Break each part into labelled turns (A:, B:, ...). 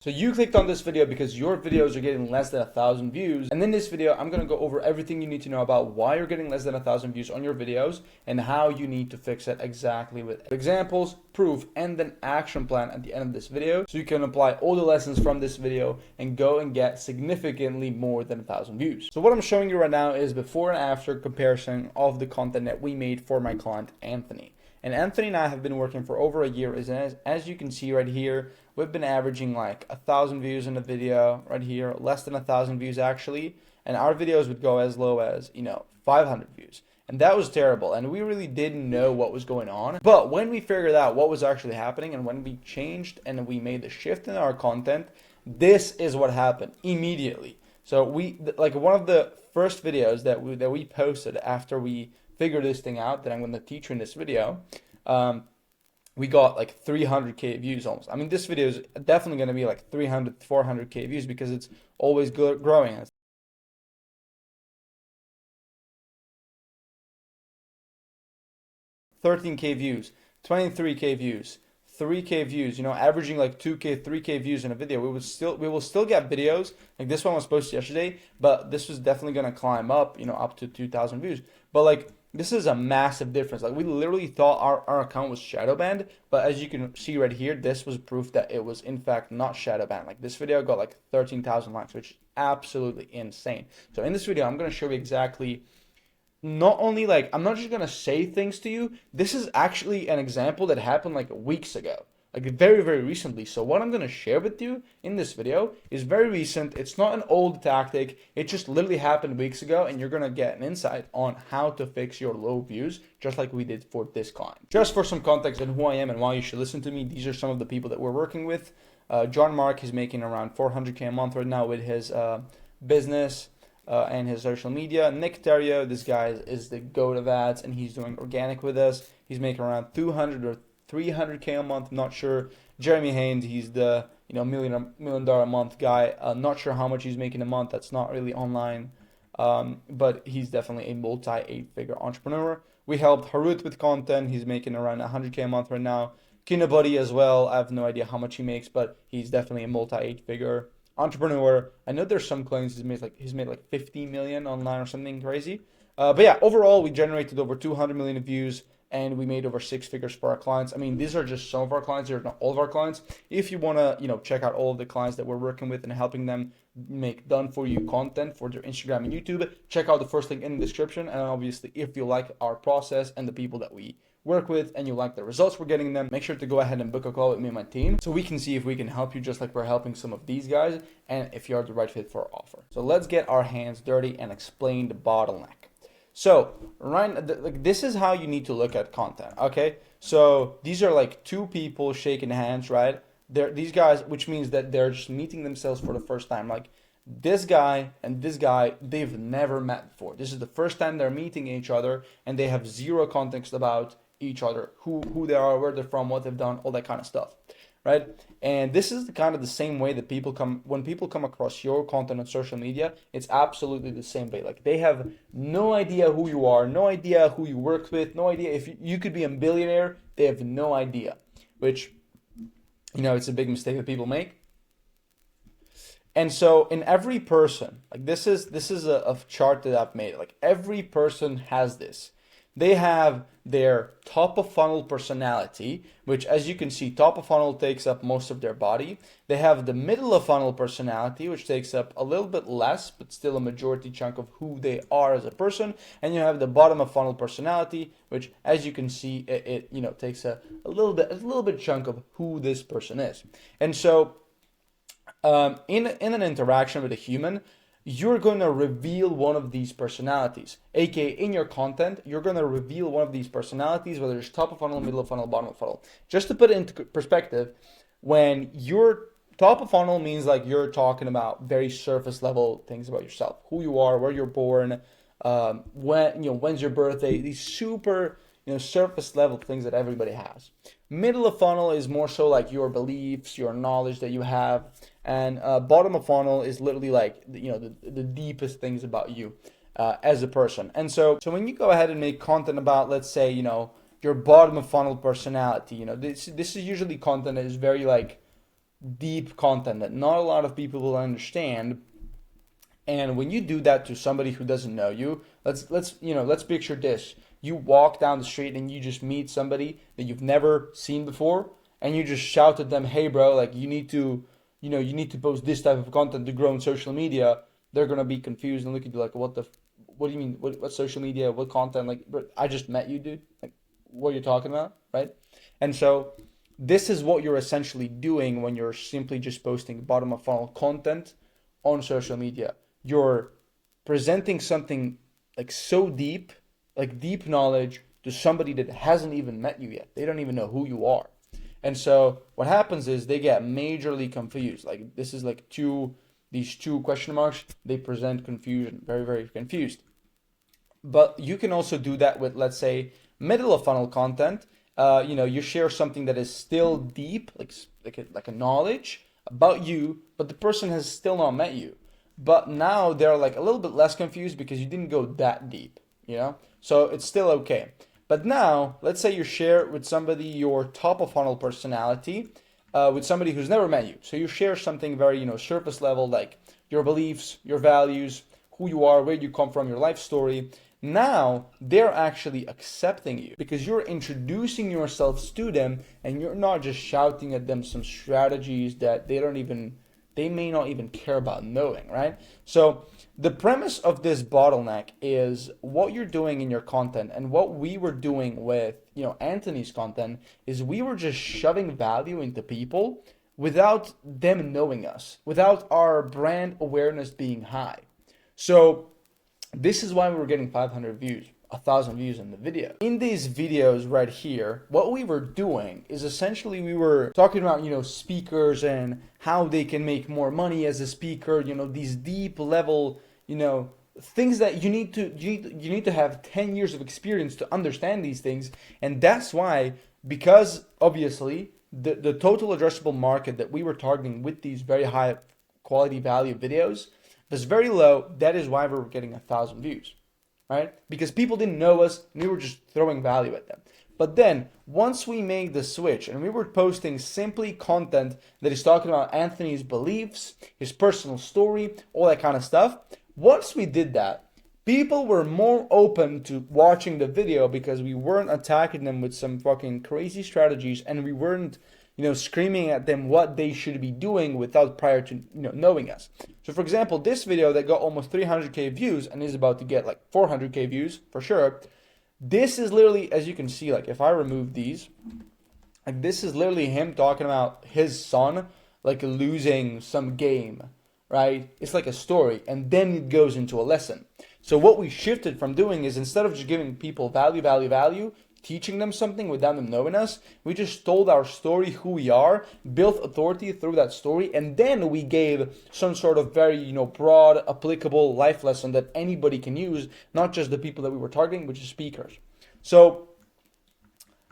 A: So you clicked on this video because your videos are getting less than 1,000 views. And in this video, I'm going to go over everything you need to know about why you're getting less than 1,000 views on your videos and how you need to fix it exactly with examples, proof, and an action plan at the end of this video. So you can apply all the lessons from this video and go and get significantly more than 1,000 views. So what I'm showing you right now is before and after comparison of the content that we made for my client, Anthony. And Anthony and I have been working for over a year. As you can see right here, we've been averaging like 1,000 views in a video right here, less than 1,000 views actually. And our videos would go as low as, 500 views. And that was terrible. And we really didn't know what was going on. But when we figured out what was actually happening and when we changed and we made the shift in our content, this is what happened immediately. So one of the first videos that we posted after we figure this thing out that I'm going to teach you in this video, we got like 300k views almost. I mean, this video is definitely going to be like 300, 400k views because it's always growing. 13k views, 23k views, 3k views, averaging like 2k, 3k views in a video. We will still get videos like this one was posted yesterday, but this was definitely going to climb up, up to 2,000 views. But like, this is a massive difference. Like, we literally thought our account was shadow banned, but as you can see right here, this was proof that it was in fact not shadow banned. Like, this video got like 13,000 likes, which is absolutely insane. So in this video, I'm going to show you exactly, not only like, I'm not just going to say things to you. This is actually an example that happened like weeks ago. Like very, very recently. So what I'm going to share with you in this video is very recent. It's not an old tactic. It just literally happened weeks ago, and you're going to get an insight on how to fix your low views, just like we did for this client. Just for some context on who I am and why you should listen to me, these are some of the people that we're working with. John Mark, he's making around 400k a month right now with his business and his social media. Nick Terrio, this guy is the goat of ads, and he's doing organic with us. He's making around 200 or 300k a month. I'm not sure. Jeremy Haynes, he's the million dollar a month guy. Not sure how much he's making a month. That's not really online, but he's definitely a multi 8-figure entrepreneur. We helped Harut with content. He's making around 100k a month right now. Kinabuddy as well. I have no idea how much he makes, but he's definitely a multi 8-figure entrepreneur. I know there's some claims he's made like 50 million online or something crazy. But yeah, overall we generated over 200 million views, and we made over 6 figures for our clients. I mean, these are just some of our clients. They're not all of our clients. If you want to, check out all of the clients that we're working with and helping them make done-for-you content for their Instagram and YouTube, check out the first link in the description. And obviously, if you like our process and the people that we work with and you like the results we're getting them, make sure to go ahead and book a call with me and my team so we can see if we can help you just like we're helping some of these guys and if you're the right fit for our offer. So let's get our hands dirty and explain the bottleneck. So, Ryan, this is how you need to look at content, okay? So, these are like two people shaking hands, right? These guys, which means that they're just meeting themselves for the first time. Like, this guy and this guy, they've never met before. This is the first time they're meeting each other, and they have zero context about each other, who they are, where they're from, what they've done, all that kind of stuff. Right? And this is kind of the same way that when people come across your content on social media, it's absolutely the same way. Like, they have no idea who you are, no idea who you work with, no idea if you could be a billionaire. They have no idea, which, it's a big mistake that people make. And so in every person, like this is a chart that I've made. Like, every person has this. They have their top of funnel personality, which, as you can see, top of funnel takes up most of their body. They have the middle of funnel personality, which takes up a little bit less, but still a majority chunk of who they are as a person. And you have the bottom of funnel personality, which, as you can see, it takes a little bit chunk of who this person is. And so, in an interaction with a human, you're going to reveal one of these personalities, aka in your content, you're going to reveal one of these personalities, whether it's top of funnel, middle of funnel, bottom of funnel. Just to put it into perspective, when you're top of funnel means like you're talking about very surface level things about yourself, who you are, where you're born, when's your birthday, these super surface level things that everybody has. Middle of funnel is more so like your beliefs, your knowledge that you have, and bottom of funnel is literally like the deepest things about you as a person. And so when you go ahead and make content about, let's say, your bottom of funnel personality, this is usually content that is very like deep content that not a lot of people will understand. And when you do that to somebody who doesn't know you, let's picture this. You walk down the street and you just meet somebody that you've never seen before, and you just shout at them, "Hey bro, like you need to post this type of content to grow on social media." They're gonna be confused and look at you like, what do you mean? What social media? What content? Like, bro, I just met you, dude. Like, what are you talking about, right? And so this is what you're essentially doing when you're simply just posting bottom of funnel content on social media. You're presenting something like so deep, like deep knowledge to somebody that hasn't even met you yet. They don't even know who you are. And so what happens is they get majorly confused. Like this is like these two question marks, they present confusion, very, very confused. But you can also do that with, let's say, middle of funnel content. You share something that is still deep, like a knowledge about you, but the person has still not met you. But now they're like a little bit less confused because you didn't go that deep. So it's still okay. But now, let's say you share with somebody your top of funnel personality, with somebody who's never met you. So you share something very, surface level, like your beliefs, your values, who you are, where you come from, your life story. Now they're actually accepting you because you're introducing yourselves to them, and you're not just shouting at them some strategies that they may not even care about knowing, right? So the premise of this bottleneck is what you're doing in your content, and what we were doing with, Anthony's content is we were just shoving value into people without them knowing us, without our brand awareness being high. So this is why we were getting 500 views, 1,000 views in the video. In these videos right here, what we were doing is essentially we were talking about, speakers and how they can make more money as a speaker, these deep level, things that you need to have 10 years of experience to understand these things. And that's why, because obviously the total addressable market that we were targeting with these very high quality value videos was very low. That is why we were getting 1,000 views, right? Because people didn't know us and we were just throwing value at them. But then once we made the switch and we were posting simply content that is talking about Anthony's beliefs, his personal story, all that kind of stuff, once we did that, people were more open to watching the video because we weren't attacking them with some fucking crazy strategies, and we weren't, screaming at them what they should be doing without prior to, knowing us. So for example, this video that got almost 300k views and is about to get like 400k views for sure. This is literally, as you can see, like if I remove these, like this is literally him talking about his son, like losing some game, right? It's like a story, and then it goes into a lesson. So what we shifted from doing is, instead of just giving people value, teaching them something without them knowing us, we just told our story, who we are, built authority through that story, and then we gave some sort of very, broad, applicable life lesson that anybody can use, not just the people that we were targeting, which is speakers. So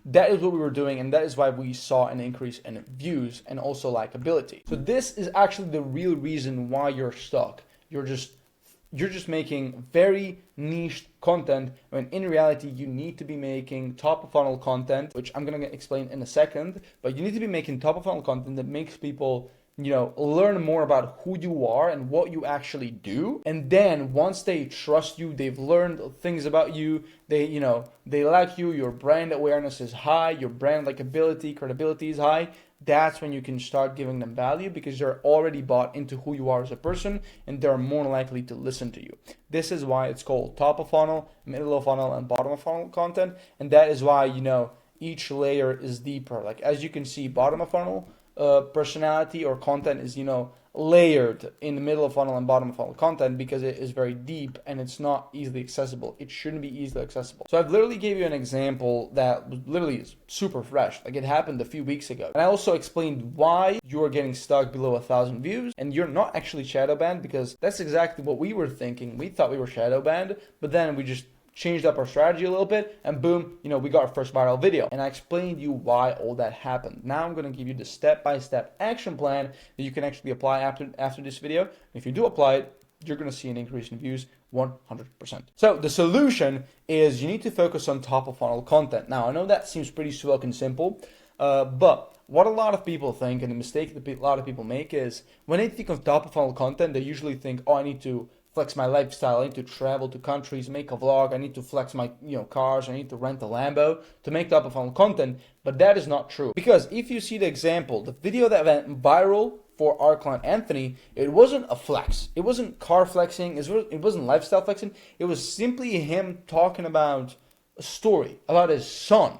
A: that is what we were doing, and that is why we saw an increase in views and also likability. So this is actually the real reason why you're stuck. You're just making very niche content, when in reality you need to be making top of funnel content, which I'm gonna explain in a second. But you need to be making top of funnel content that makes people, learn more about who you are and what you actually do. And then once they trust you, they've learned things about you, they like you, your brand awareness is high, your brand likability, credibility is high. That's when you can start giving them value, because they're already bought into who you are as a person, and they're more likely to listen to you. This is why it's called top of funnel, middle of funnel, and bottom of funnel content. And that is why, each layer is deeper. Like as you can see, bottom of funnel personality or content is, layered in the middle of funnel and bottom of funnel content, because it is very deep and it's not easily accessible. It shouldn't be easily accessible. So I've literally gave you an example that literally is super fresh. Like it happened a few weeks ago. And I also explained why you are getting stuck below 1,000 views and you're not actually shadow banned, because that's exactly what we were thinking. We thought we were shadow banned, but then we just changed up our strategy a little bit, and boom, we got our first viral video. And I explained you why all that happened. Now I'm going to give you the step-by-step action plan that you can actually apply after this video. And if you do apply it, you're going to see an increase in views 100%. So the solution is you need to focus on top of funnel content. Now I know that seems pretty fucking simple, but what a lot of people think, and the mistake that a lot of people make is when they think of top of funnel content, they usually think, oh, I need to flex my lifestyle, I need to travel to countries, make a vlog, I need to flex my cars, I need to rent a Lambo to make top of funnel content. But that is not true, because if you see the example, the video that went viral for our client Anthony, it wasn't a flex, it wasn't car flexing, it wasn't lifestyle flexing, it was simply him talking about a story about his son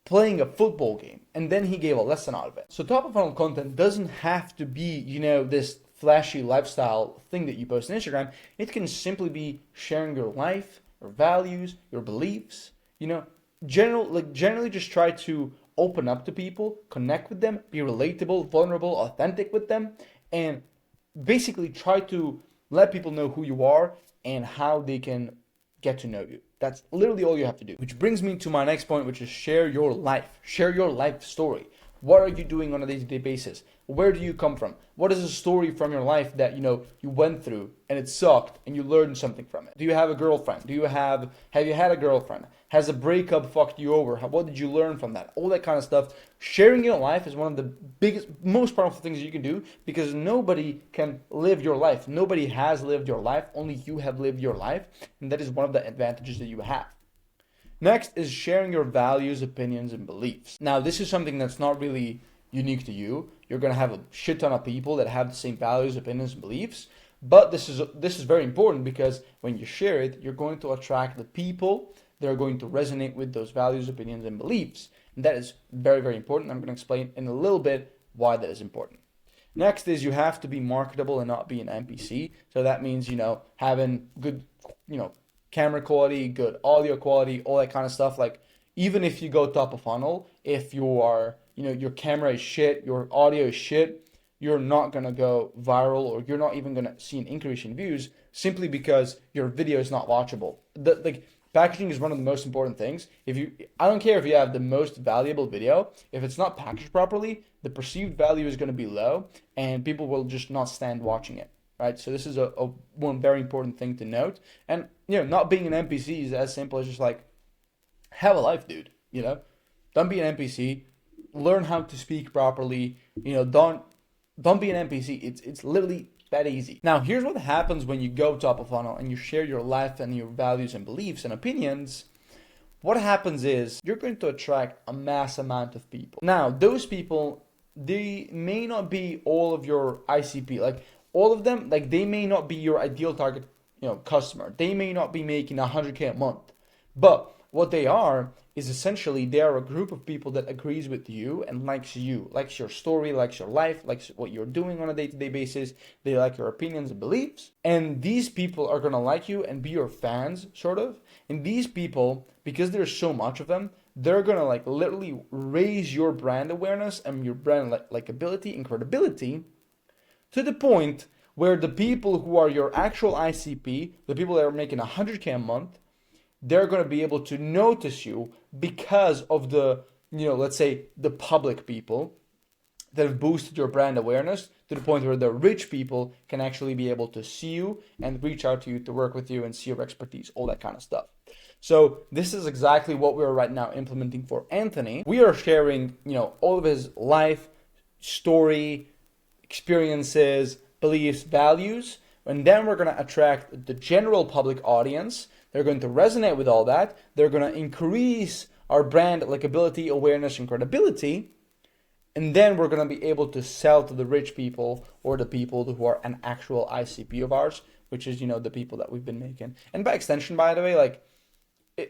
A: playing a football game, and then he gave a lesson out of it. So top of funnel content doesn't have to be, this flashy lifestyle thing that you post on Instagram. It can simply be sharing your life, your values, your beliefs. Generally just try to open up to people, connect with them, be relatable, vulnerable, authentic with them, and basically try to let people know who you are and how they can get to know you. That's literally all you have to do. Which brings me to my next point, which is share your life. Share your life story. What are you doing on a day-to-day basis? Where do you come from? What is a story from your life that you went through and it sucked and you learned something from it? Do you have a girlfriend? Have you had a girlfriend? Has a breakup fucked you over? What did you learn from that? All that kind of stuff. Sharing your life is one of the biggest, most powerful things you can do, because nobody can live your life. Nobody has lived your life. Only you have lived your life, and that is one of the advantages that you have. Next is sharing your values, opinions, and beliefs. Now, this is something that's not really unique to you. You're going to have a shit ton of people that have the same values, opinions, and beliefs. But this is very important, because when you share it, you're going to attract the people that are going to resonate with those values, opinions, and beliefs. And that is very, very important. I'm going to explain in a little bit why that is important. Next is you have to be marketable and not be an NPC. So that means, having good, camera quality, good audio quality, all that kind of stuff. Like, even if you go top of funnel, if you are, your camera is shit, your audio is shit, you're not going to go viral, or you're not even going to see an increase in views, simply because your video is not watchable. Packaging is one of the most important things. I don't care if you have the most valuable video, if it's not packaged properly, the perceived value is going to be low, and people will just not stand watching it. Right? So this is one very important thing to note. And, not being an NPC is as simple as just like, have a life, dude. Don't be an NPC. Learn how to speak properly. Don't be an NPC. It's literally that easy. Now, here's what happens when you go top of funnel and you share your life and your values and beliefs and opinions. What happens is you're going to attract a mass amount of people. Now, those people, they may not be all of your ICP. Like, all of them, they may not be your ideal target, customer. They may not be making 100K a month. But what they are is essentially they are a group of people that agrees with you and likes your story, likes your life, likes what you're doing on a day-to-day basis. They like your opinions and beliefs. And these people are going to like you and be your fans, sort of. And these people, because there's so much of them, they're going to literally raise your brand awareness and your brand likability and credibility to the point where the people who are your actual ICP, the people that are making 100K a month, they're going to be able to notice you because of the, let's say the public people that have boosted your brand awareness to the point where the rich people can actually be able to see you and reach out to you to work with you and see your expertise, all that kind of stuff. So this is exactly what we're right now implementing for Anthony. We are sharing, all of his life, story, experiences, beliefs, values, and then we're going to attract the general public audience. They're going to resonate with all that. They're going to increase our brand likability, awareness, and credibility. And then we're going to be able to sell to the rich people or the people who are an actual ICP of ours, which is, the people that we've been making. And by extension, by the way,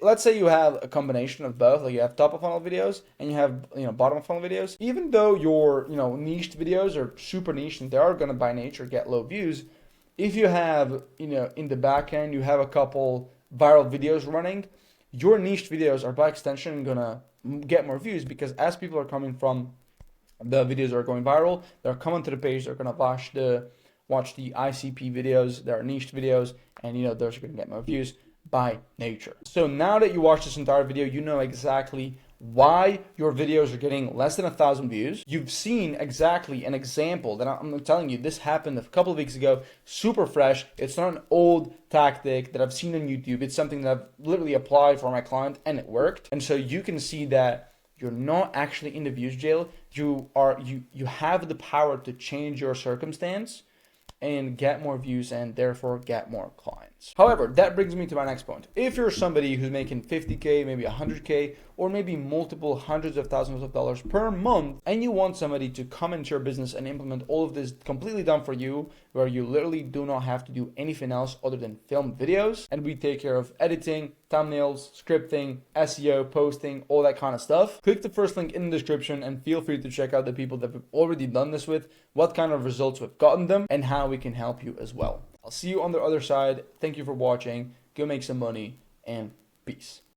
A: let's say you have a combination of both. You have top of funnel videos and you have, bottom of funnel videos. Even though your, niched videos are super niche and they are going to by nature get low views, if you have, in the back end, you have a couple viral videos running, your niche videos are by extension gonna get more views, because as people are coming from the videos that are going viral, they're coming to the page, they're gonna watch the ICP videos, their niche videos, and those are gonna get more views by nature. So now that you watched this entire video, you know exactly why your videos are getting less than 1,000 views. You've seen exactly an example that I'm telling you, this happened a couple of weeks ago, super fresh. It's not an old tactic that I've seen on YouTube. It's something that I've literally applied for my client and it worked. And so you can see that You're not actually in the views jail. You have the power to change your circumstance and get more views and therefore get more clients. However, that brings me to my next point. If you're somebody who's making 50K, maybe 100K, or maybe multiple hundreds of thousands of dollars per month, and you want somebody to come into your business and implement all of this completely done for you, where you literally do not have to do anything else other than film videos, and we take care of editing, thumbnails, scripting, SEO, posting, all that kind of stuff, click the first link in the description and feel free to check out the people that we've already done this with, what kind of results we've gotten them, and how we can help you as well. I'll see you on the other side. Thank you for watching. Go make some money and peace.